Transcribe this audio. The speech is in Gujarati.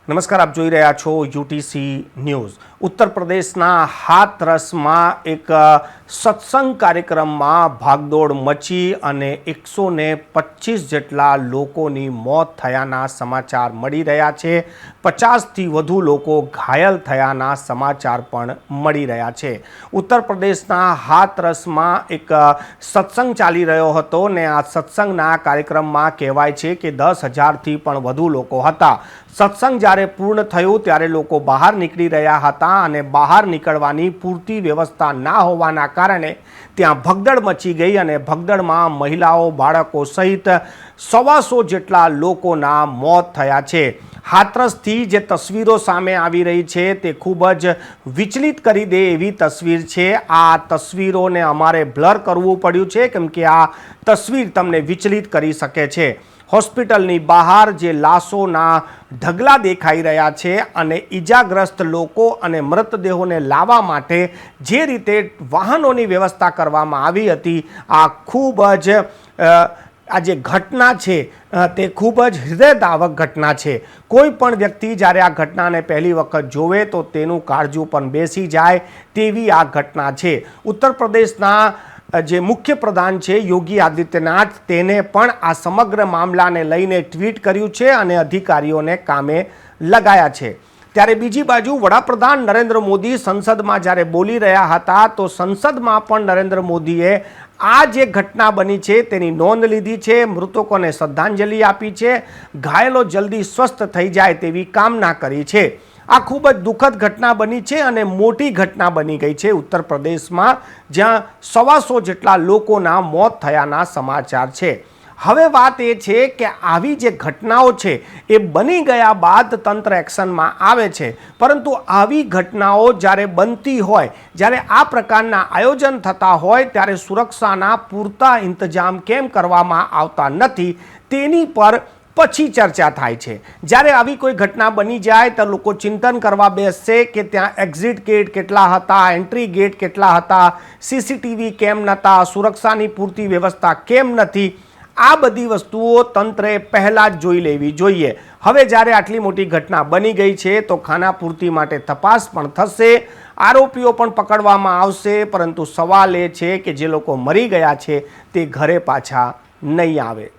નમસ્કાર, આપ જોઈ રહ્યા છો યુટીસી ન્યૂઝ। ઉત્તર પ્રદેશના હાથરસમાં એક સત્સંગ કાર્યક્રમમાં ભાગદોડ મચી અને 125 જેટલા લોકોની મોત થયાના સમાચાર મળી રહ્યા છે। 50થી વધુ લોકો ઘાયલ થયાના સમાચાર પણ મળી રહ્યા છે। ઉત્તર પ્રદેશના હાથરસમાં એક સત્સંગ ચાલી રહ્યો હતો ને આ સત્સંગના કાર્યક્રમમાં કહેવાય છે કે 10,000થી પણ વધુ લોકો હતા। સત્સંગ જ્યારે પૂર્ણ થયું ત્યારે લોકો બહાર નીકળી રહ્યા હતા અને બહાર નીકળવાની પૂરતી વ્યવસ્થા ના હોવાના કારણે ત્યાં ભગદડ મચી ગઈ અને ભગદડમાં મહિલાઓ, બાળકો સહિત 125 જેટલા લોકોના મોત થયા છે। હાથરસથી જે તસવીરો સામે આવી રહી છે તે ખૂબ જ વિચલિત કરી દે એવી તસવીર છે। આ તસવીરોને અમારે બ્લર કરવું પડ્યું છે કેમ કે આ તસવીર તમને વિચલિત કરી શકે છે। હોસ્પિટલની બહાર જે લાશોના ઢગલા દેખાઈ રહ્યા છે અને ઈજાગ્રસ્ત લોકો અને મૃતદેહોને લાવવા માટે જે રીતે વાહનોની વ્યવસ્થા કરવામાં આવી હતી, આ ખૂબ જ આ જે ઘટના છે તે ખૂબ જ હૃદયદાવક ઘટના છે। કોઈ પણ વ્યક્તિ જ્યારે આ ઘટનાને પહેલી વખત જોવે તો તેનું કાળજું પણ બેસી જાય તેવી આ ઘટના છે। ઉત્તર પ્રદેશના જે મુખ્ય પ્રધાન છે યોગી આદિત્યનાથ, તેને પણ આ સમગ્ર મામલાને લઈને ટ્વીટ કર્યું છે અને અધિકારીઓને કામે લગાયા છે। ત્યારે બીજી બાજુ વડાપ્રધાન નરેન્દ્ર મોદી સંસદમાં જ્યારે બોલી રહ્યા હતા તો સંસદમાં પણ નરેન્દ્ર મોદીએ આ જે ઘટના બની છે તેની નોંધ લીધી છે, મૃતકોને શ્રદ્ધાંજલિ આપી છે, ઘાયલો જલ્દી સ્વસ્થ થઈ જાય તેવી કામના કરી છે। આ ખૂબ જ દુઃખદ ઘટના બની છે અને મોટી ઘટના બની ગઈ છે ઉત્તર પ્રદેશમાં, જ્યાં 125 જેટલા લોકોના મોત થયાના સમાચાર છે। હવે વાત એ છે કે આવી જે ઘટનાઓ છે એ બની ગયા બાદ તંત્ર એક્શનમાં આવે છે, પરંતુ આવી ઘટનાઓ જ્યારે બનતી હોય, જ્યારે આ પ્રકારના આયોજન થતા હોય ત્યારે સુરક્ષાના પૂરતા ઇંતજામ કેમ કરવામાં આવતા નથી તેની પર પછી ચર્ચા થાય છે। જ્યારે આવી કોઈ ઘટના બની જાય તો લોકો ચિંતન કરવા બેસશે કે ત્યાં એક્ઝિટ ગેટ કેટલા હતા, એન્ટ્રી ગેટ કેટલા હતા, સીસીટીવી કેમ નહોતા, સુરક્ષાની પૂરતી વ્યવસ્થા કેમ નથી। આ બધી વસ્તુઓ તંત્રે પહેલાં જ જોઈ લેવી જોઈએ। હવે જ્યારે આટલી મોટી ઘટના બની ગઈ છે તો ખાનાપૂર્તિ માટે તપાસ પણ થશે, આરોપીઓ પણ પકડવામાં આવશે, પરંતુ સવાલ એ છે કે જે લોકો મરી ગયા છે તે ઘરે પાછા નહીં આવે।